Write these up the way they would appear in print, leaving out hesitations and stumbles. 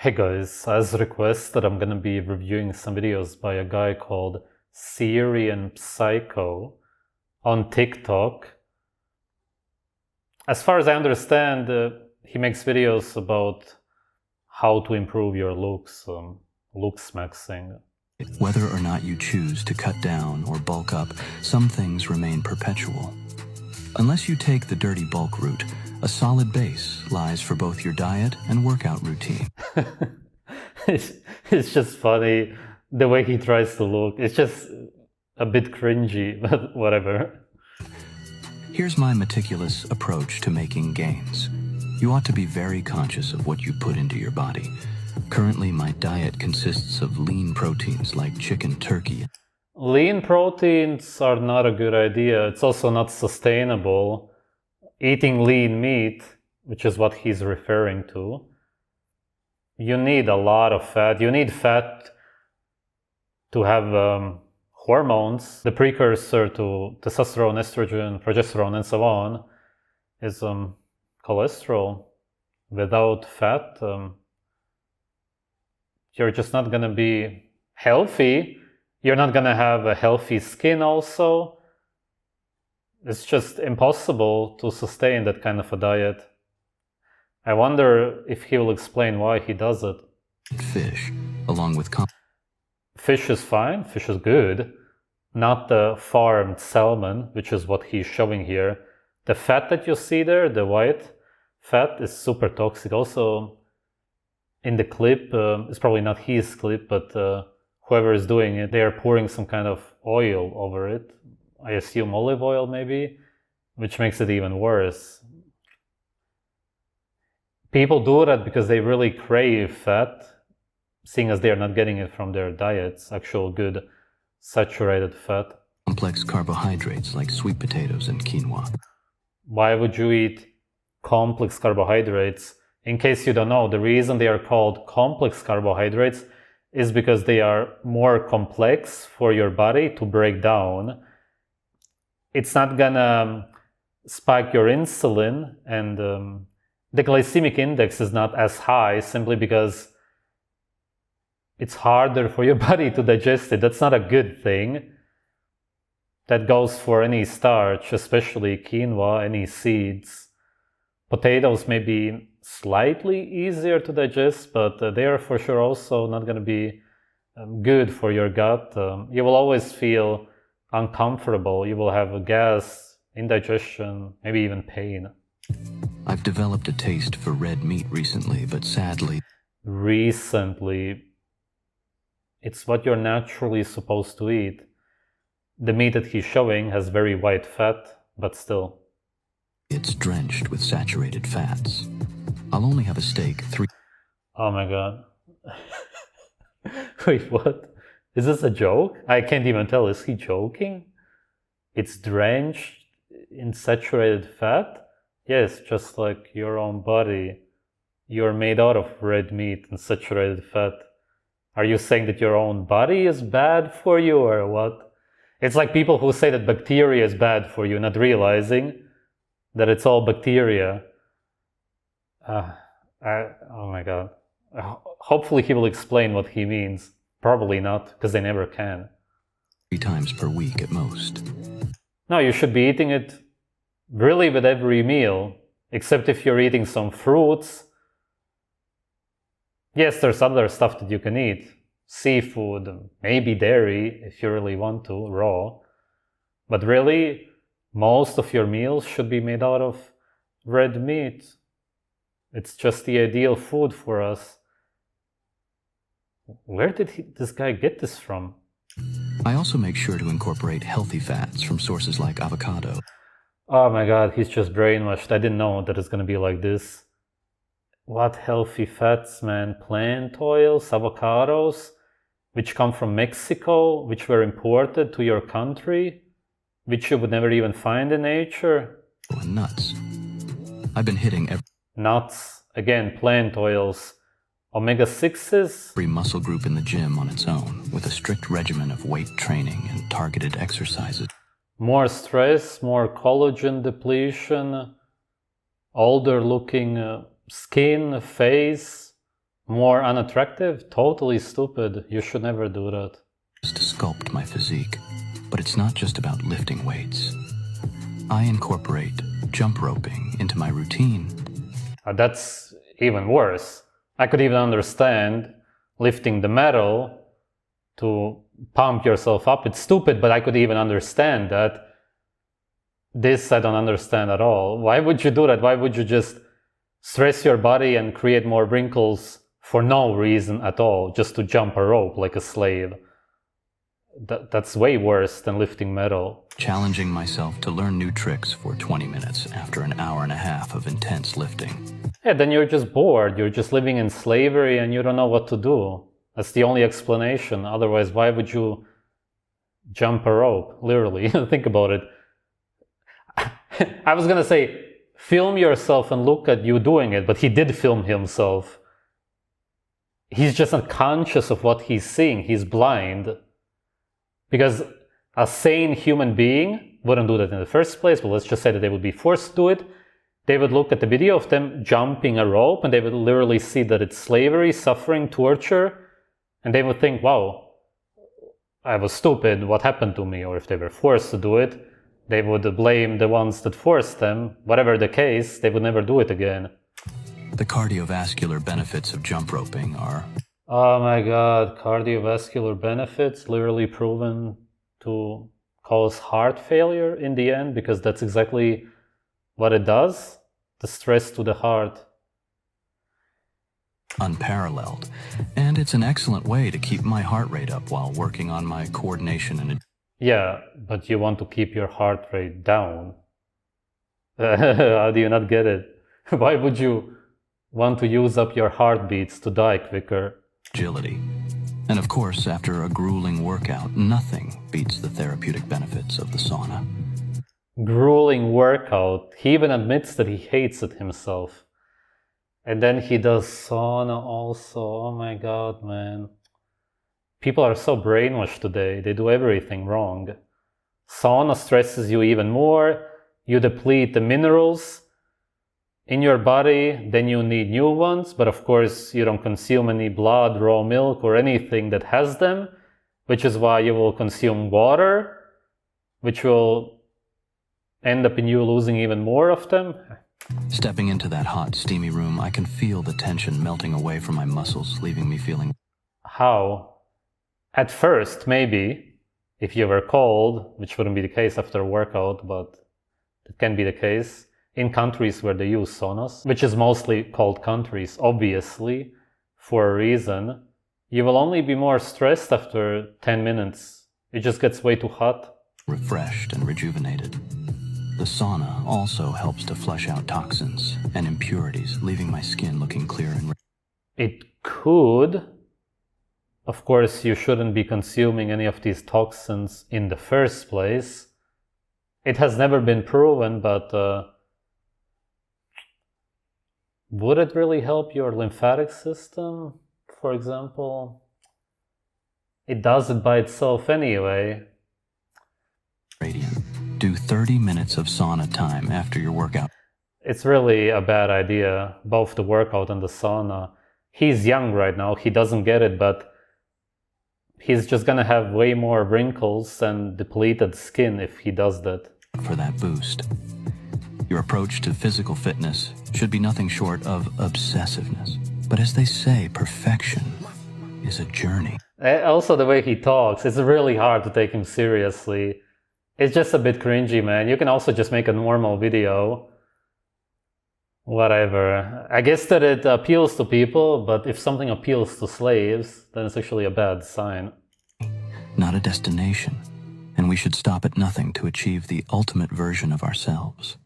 Hey guys, as requested, I'm gonna be reviewing some videos by a guy called Syrian Psycho on TikTok. As far as I understand, he makes videos about how to improve your looks, Looksmaxxing. Whether or not you choose to cut down or bulk up, some things remain perpetual. Unless you take the dirty bulk route, a solid base lies for both your diet and workout routine. It's just funny the way he tries to look. It's just a bit cringy, but whatever. Here's my meticulous approach to making gains. You ought to be very conscious of what you put into your body. Currently, my diet consists of lean proteins like chicken, turkey. Lean proteins are not a good idea. It's also not sustainable. Eating lean meat, which is what he's referring to, you need a lot of fat. You need fat to have hormones. The precursor to testosterone, estrogen, progesterone, and so on is cholesterol. Without fat, you're just not going to be healthy. You're not going to have a healthy skin also. It's just impossible to sustain that kind of a diet. I wonder if he will explain why he does it. Fish, along with Fish is fine, fish is good. Not the farmed salmon, which is what he's showing here. The fat that you see there, the white fat, is super toxic. Also, in the clip, it's probably not his clip, but whoever is doing it, they are pouring some kind of oil over it. I assume olive oil maybe, which makes it even worse. People do that because they really crave fat, seeing as they are not getting it from their diets, actual good saturated fat. Complex carbohydrates like sweet potatoes and quinoa. Why would you eat complex carbohydrates? In case you don't know, the reason they are called complex carbohydrates is because they are more complex for your body to break down. It's not gonna spike your insulin, and the glycemic index is not as high simply because it's harder for your body to digest it. That's not a good thing. That goes for any starch, especially quinoa, any seeds. Potatoes may be slightly easier to digest, but they are for sure also not going to be good for your gut. You will always feel uncomfortable. You will have a gas, indigestion, maybe even pain. I've developed a taste for red meat recently, but sadly... Recently, it's what you're naturally supposed to eat. The meat that he's showing has very white fat, but still. It's drenched with saturated fats. I'll only have a steak 3... Oh my god. Wait, what? Is this a joke? I can't even tell. Is he joking? It's drenched in saturated fat? Yes, just like your own body. You're made out of red meat and saturated fat. Are you saying that your own body is bad for you or what? It's like people who say that bacteria is bad for you, not realizing that it's all bacteria. Oh my god. Hopefully he will explain what he means. Probably not, because they never can. 3 times per week at most. No, you should be eating it really with every meal, except if you're eating some fruits. Yes, there's other stuff that you can eat. Seafood, maybe dairy, if you really want to, raw. But really, most of your meals should be made out of red meat. It's just the ideal food for us. Where did this guy get this from? I also make sure to incorporate healthy fats from sources like avocado. Oh my god, he's just brainwashed. I didn't know that it's gonna be like this. What healthy fats, man? Plant oils, avocados, which come from Mexico, which were imported to your country, which you would never even find in nature. And nuts. I've been hitting nuts, again, plant oils, omega-6s. Every muscle group in the gym on its own, with a strict regimen of weight training and targeted exercises. More stress, more collagen depletion, older looking skin, face, more unattractive? Totally stupid. You should never do that. To sculpt my physique, but it's not just about lifting weights. I incorporate jump roping into my routine. That's even worse. I could even understand lifting the metal to pump yourself up. It's stupid, but I could even understand that. This I don't understand at all. Why would you do that? Why would you just stress your body and create more wrinkles for no reason at all, just to jump a rope like a slave? That's way worse than lifting metal. Challenging myself to learn new tricks for 20 minutes after an hour and a half of intense lifting. Yeah, then you're just bored. You're just living in slavery and you don't know what to do. That's the only explanation. Otherwise, why would you jump a rope? Literally, think about it. I was gonna say, film yourself and look at you doing it, but he did film himself. He's just not conscious of what he's seeing. He's blind. Because a sane human being wouldn't do that in the first place, but let's just say that they would be forced to do it. They would look at the video of them jumping a rope and they would literally see that it's slavery, suffering, torture, and they would think, wow, I was stupid, what happened to me? Or if they were forced to do it, they would blame the ones that forced them. Whatever the case, they would never do it again. The cardiovascular benefits of jump roping are... Oh my god, cardiovascular benefits literally proven to cause heart failure in the end, because that's exactly what it does, the stress to the heart. Unparalleled, and it's an excellent way to keep my heart rate up while working on my coordination and... Yeah, but you want to keep your heart rate down. How do you not get it? Why would you want to use up your heartbeats to die quicker? Agility. And of course, after a grueling workout, nothing beats the therapeutic benefits of the sauna. Grueling workout. He even admits that he hates it himself. And then he does sauna also. Oh my god, man. People are so brainwashed today. They do everything wrong. Sauna stresses you even more. You deplete the minerals in your body, then you need new ones. But of course, you don't consume any blood, raw milk, or anything that has them, which is why you will consume water, which will end up in you losing even more of them. Stepping into that hot, steamy room, I can feel the tension melting away from my muscles, leaving me feeling... How? At first, maybe, if you were cold, which wouldn't be the case after a workout, but it can be the case in countries where they use saunas, which is mostly cold countries, obviously, for a reason. You will only be more stressed after 10 minutes. It just gets way too hot. Refreshed and rejuvenated. The sauna also helps to flush out toxins and impurities, leaving my skin looking clear and... It could. Of course, you shouldn't be consuming any of these toxins in the first place. It has never been proven, but would it really help your lymphatic system, for example? It does it by itself anyway. Radiant. Do 30 minutes of sauna time after your workout. It's really a bad idea, both the workout and the sauna. He's young right now, he doesn't get it, but he's just gonna have way more wrinkles and depleted skin if he does that. For that boost. Your approach to physical fitness should be nothing short of obsessiveness. But as they say, perfection is a journey. Also, the way he talks, it's really hard to take him seriously. It's just a bit cringy, man. You can also just make a normal video. Whatever. I guess that it appeals to people, but if something appeals to slaves, then it's actually a bad sign. Not a destination, and we should stop at nothing to achieve the ultimate version of ourselves.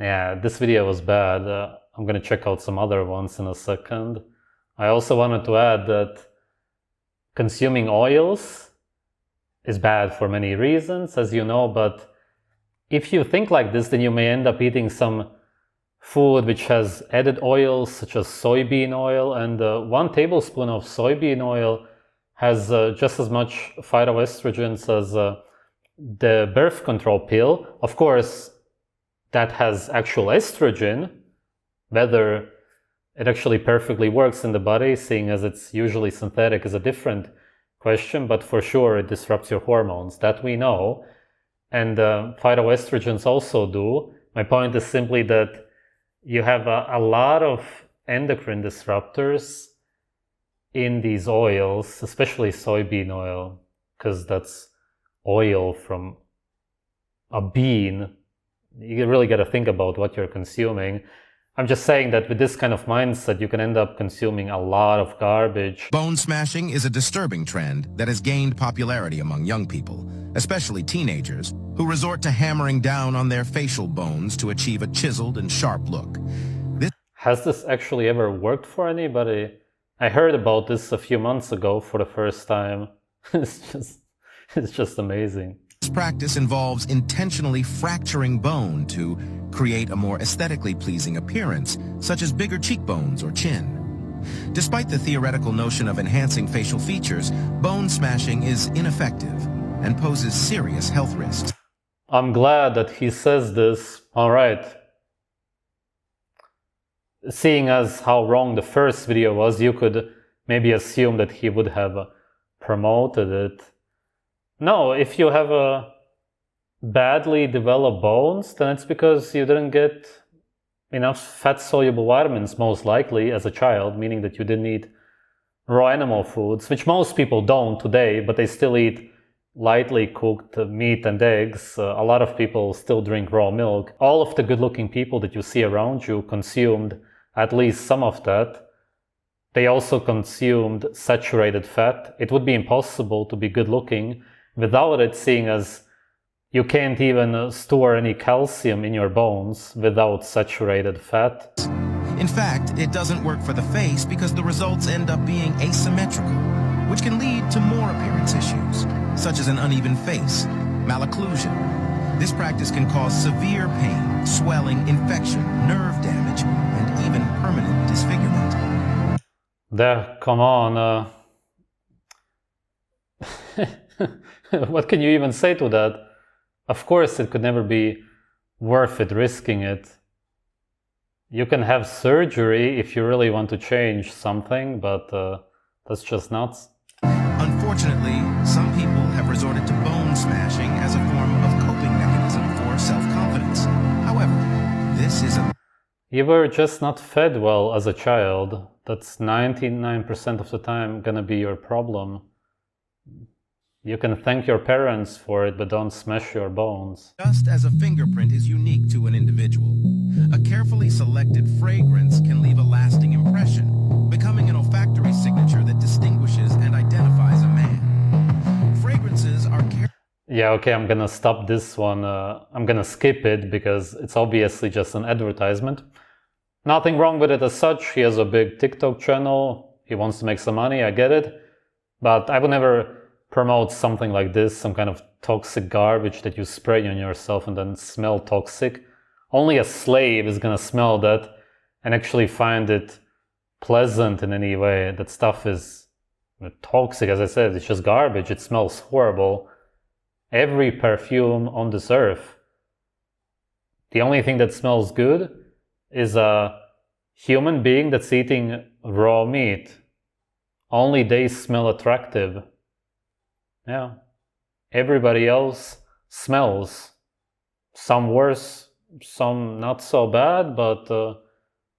Yeah, this video was bad. I'm gonna check out some other ones in a second. I also wanted to add that consuming oils is bad for many reasons, as you know, but if you think like this, then you may end up eating some food which has added oils such as soybean oil, and 1 tablespoon of soybean oil has just as much phytoestrogens as the birth control pill. Of course, that has actual estrogen, whether it actually perfectly works in the body, seeing as it's usually synthetic is a different question, but for sure it disrupts your hormones. That we know. And phytoestrogens also do. My point is simply that you have a lot of endocrine disruptors in these oils, especially soybean oil, because that's oil from a bean. You really got to think about what you're consuming. I'm just saying that with this kind of mindset, you can end up consuming a lot of garbage. Bone smashing is a disturbing trend that has gained popularity among young people, especially teenagers, who resort to hammering down on their facial bones to achieve a chiseled and sharp look. Has this actually ever worked for anybody? I heard about this a few months ago for the first time. It's just amazing. This practice involves intentionally fracturing bone to create a more aesthetically pleasing appearance, such as bigger cheekbones or chin. Despite the theoretical notion of enhancing facial features, bone smashing is ineffective and poses serious health risks. I'm glad that he says this. All right. Seeing as how wrong the first video was, you could maybe assume that he would have promoted it. No, if you have a badly developed bones, then it's because you didn't get enough fat-soluble vitamins, most likely, as a child, meaning that you didn't eat raw animal foods, which most people don't today, but they still eat lightly cooked meat and eggs. A lot of people still drink raw milk. All of the good-looking people that you see around you consumed at least some of that. They also consumed saturated fat. It would be impossible to be good-looking without it, seeing as you can't even store any calcium in your bones without saturated fat. In fact, it doesn't work for the face because the results end up being asymmetrical, which can lead to more appearance issues, such as an uneven face, malocclusion. This practice can cause severe pain, swelling, infection, nerve damage, and even permanent disfigurement. There, come on. What can you even say to that? Of course, it could never be worth it risking it. You can have surgery if you really want to change something, but that's just nuts. Unfortunately, some people have resorted to bone smashing as a form of coping mechanism for self-confidence. However, this is a... You were just not fed well as a child. That's 99% of the time gonna be your problem. You can thank your parents for it, but don't smash your bones. Just as a fingerprint is unique to an individual, a carefully selected fragrance can leave a lasting impression, becoming an olfactory signature that distinguishes and identifies a man. Fragrances are... Yeah, okay, I'm gonna stop this one. I'm gonna skip it because it's obviously just an advertisement. Nothing wrong with it as such. He has a big TikTok channel. He wants to make some money, I get it. But I would never promote something like this, some kind of toxic garbage that you spray on yourself and then smell toxic. Only a slave is gonna smell that and actually find it pleasant in any way. That stuff is toxic, as I said, it's just garbage. It smells horrible. Every perfume on this earth, the only thing that smells good is a human being that's eating raw meat. Only they smell attractive. Yeah. Everybody else smells. Some worse, some not so bad, but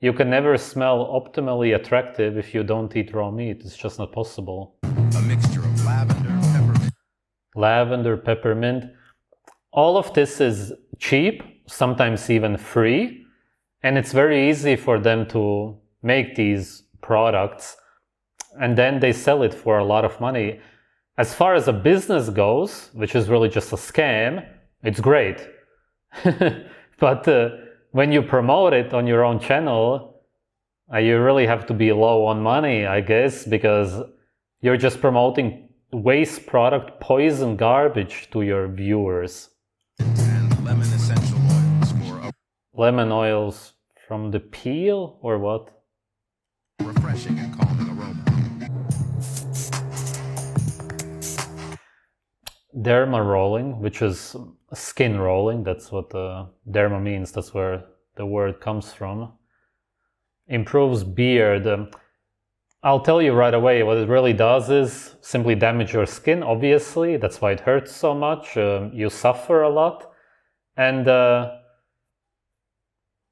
you can never smell optimally attractive if you don't eat raw meat. It's just not possible. A mixture of lavender, peppermint. Lavender, peppermint. All of this is cheap, sometimes even free, and it's very easy for them to make these products, and then they sell it for a lot of money. As far as a business goes, which is really just a scam, it's great. But when you promote it on your own channel, you really have to be low on money, I guess, because you're just promoting waste product, poison garbage to your viewers. And lemon essential oils for Lemon oils from the peel, or what? a refreshing and calming aroma. Derma rolling, which is skin rolling. That's what Derma means. That's where the word comes from. improves beard. I'll tell you right away, what it really does is simply damage your skin, obviously. That's why it hurts so much. You suffer a lot. And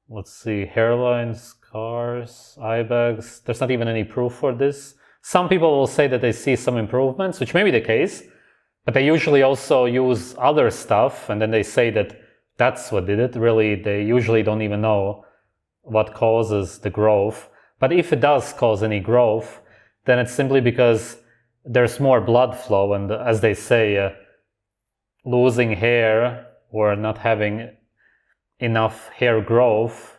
let's see, hairline, scars, eye bags. There's not even any proof for this. Some people will say that they see some improvements, which may be the case, but they usually also use other stuff, and then they say that that's what did it. Really, they usually don't even know what causes the growth. But if it does cause any growth, then it's simply because there's more blood flow, and as they say, losing hair or not having enough hair growth,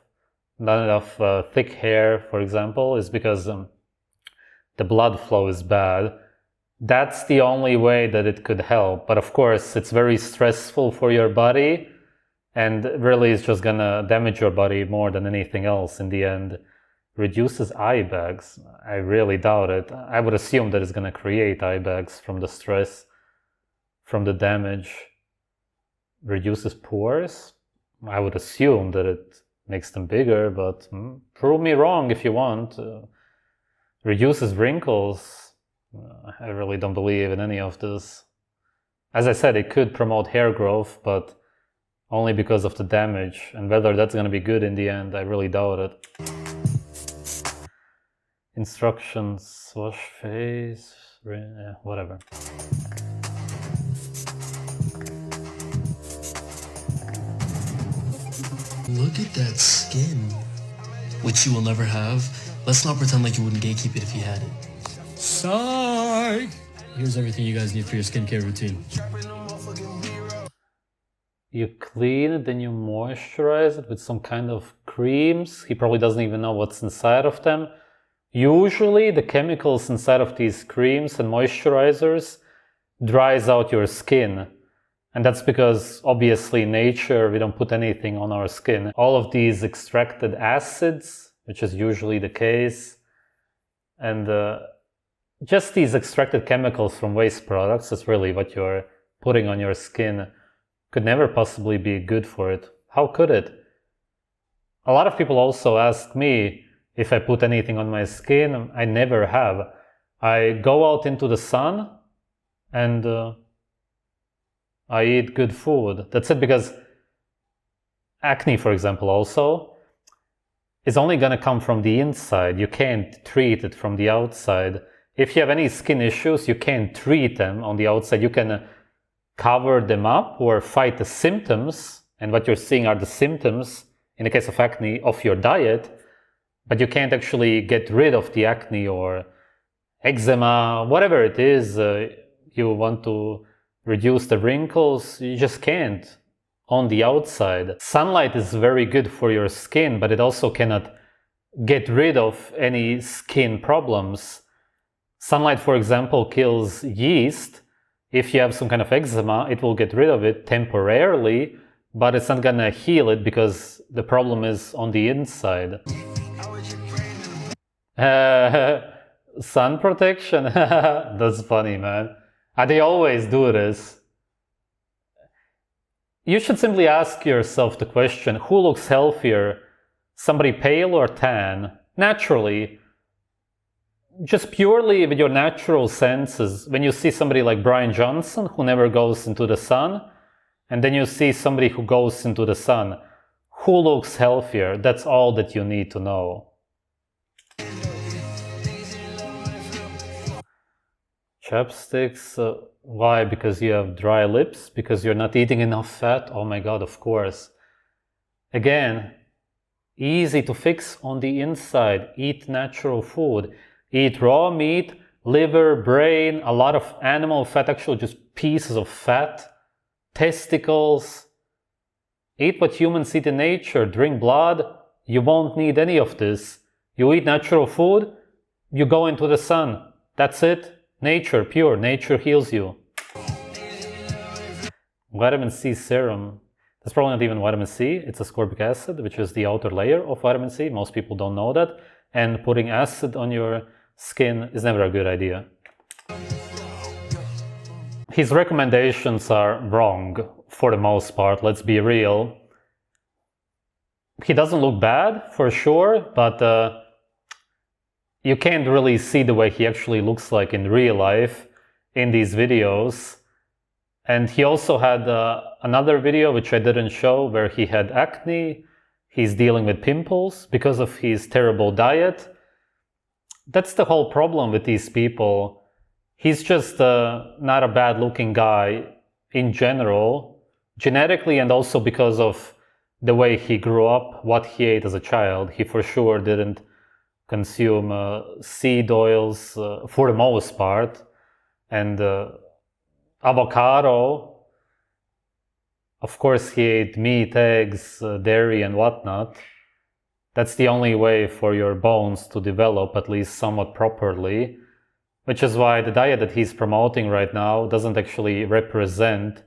not enough thick hair, for example, is because the blood flow is bad. That's the only way that it could help. But of course, it's very stressful for your body, and really it's just gonna damage your body more than anything else in the end. Reduces eye bags. I really doubt it. I would assume that it's gonna create eye bags from the stress, from the damage. Reduces pores. I would assume that it makes them bigger, but prove me wrong if you want. Reduces wrinkles. I really don't believe in any of this. As I said, it could promote hair growth, but only because of the damage, and whether that's going to be good in the end, I really doubt it. Instructions, wash face, whatever. Look at that skin, which you will never have. Let's not pretend like you wouldn't gatekeep it if you had it. Psych! Here's everything you guys need for your skincare routine. You clean it, then you moisturize it with some kind of creams. He probably doesn't even know what's inside of them. Usually the chemicals inside of these creams and moisturizers dries out your skin. And that's because obviously in nature we don't put anything on our skin. All of these extracted acids, which is usually the case, and just these extracted chemicals from waste products, that's really what you're putting on your skin, could never possibly be good for it. How could it? A lot of people also ask me if I put anything on my skin. I never have. I go out into the sun and I eat good food. That's it, because acne, for example, also is only going to come from the inside. You can't treat it from the outside. If you have any skin issues, you can't treat them on the outside. You can cover them up or fight the symptoms, and what you're seeing are the symptoms, in the case of acne, of your diet, but you can't actually get rid of the acne or eczema, whatever it is. You want to reduce the wrinkles, you just can't on the outside. Sunlight is very good for your skin, but it also cannot get rid of any skin problems. Sunlight, for example, kills yeast. If you have some kind of eczema, it will get rid of it temporarily, but it's not gonna heal it because the problem is on the inside. Sun protection? That's funny, man. They always do this. You should simply ask yourself the question, who looks healthier? Somebody pale or tan? Naturally. Just purely with your natural senses. When you see somebody like Brian Johnson, who never goes into the sun, and then you see somebody who goes into the sun, who looks healthier? That's all that you need to know. Chapsticks, why? Because you have dry lips? Because you're not eating enough fat? Oh my god, of course. Again, easy to fix on the inside. Eat natural food. Eat raw meat, liver, brain, a lot of animal fat, actually just pieces of fat, testicles. Eat what humans eat in nature. Drink blood. You won't need any of this. You eat natural food, you go into the sun. That's it. Nature, pure. Nature heals you. Vitamin C serum. That's probably not even vitamin C. It's ascorbic acid, which is the outer layer of vitamin C. Most people don't know that. And putting acid on your skin is never a good idea. His recommendations are wrong for the most part. Let's be real. He doesn't look bad, for sure, but you can't really see the way he actually looks like in real life in these videos. And he also had another video which I didn't show, where he had acne. He's dealing with pimples because of his terrible diet. That's the whole problem with these people. He's just not a bad looking guy in general, genetically, and also because of the way he grew up, what he ate as a child. He for sure didn't consume seed oils for the most part, and avocado. Of course, he ate meat, eggs, dairy, and whatnot. That's the only way for your bones to develop at least somewhat properly, which is why the diet that he's promoting right now doesn't actually represent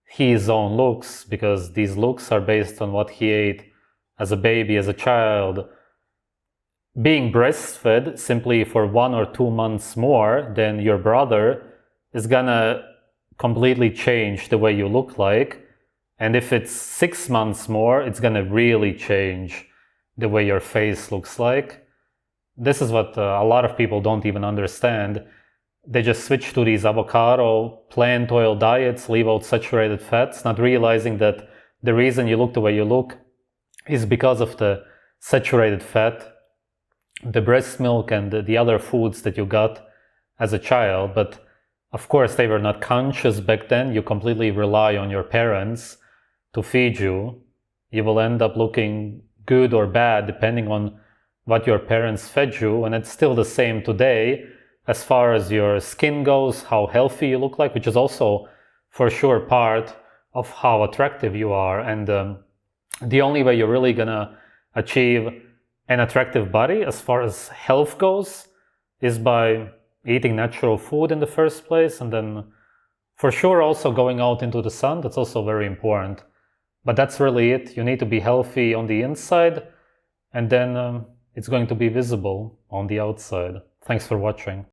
his own looks, because these looks are based on what he ate as a baby, as a child. Being breastfed simply for 1 or 2 months more than your brother is gonna completely change the way you look like. And if it's 6 months more, it's gonna really change the way your face looks like. This is what a lot of people don't even understand. They just switch to these avocado, plant oil diets, leave out saturated fats, not realizing that the reason you look the way you look is because of the saturated fat, the breast milk, and the other foods that you got as a child. But of course, they were not conscious back then. You completely rely on your parents to feed you. You will end up looking good or bad depending on what your parents fed you, and it's still the same today as far as your skin goes, how healthy you look like, which is also for sure part of how attractive you are. And the only way you're really gonna achieve an attractive body as far as health goes is by eating natural food in the first place, and then for sure also going out into the sun. That's also very important. But that's really it. You need to be healthy on the inside, and then it's going to be visible on the outside. Thanks for watching.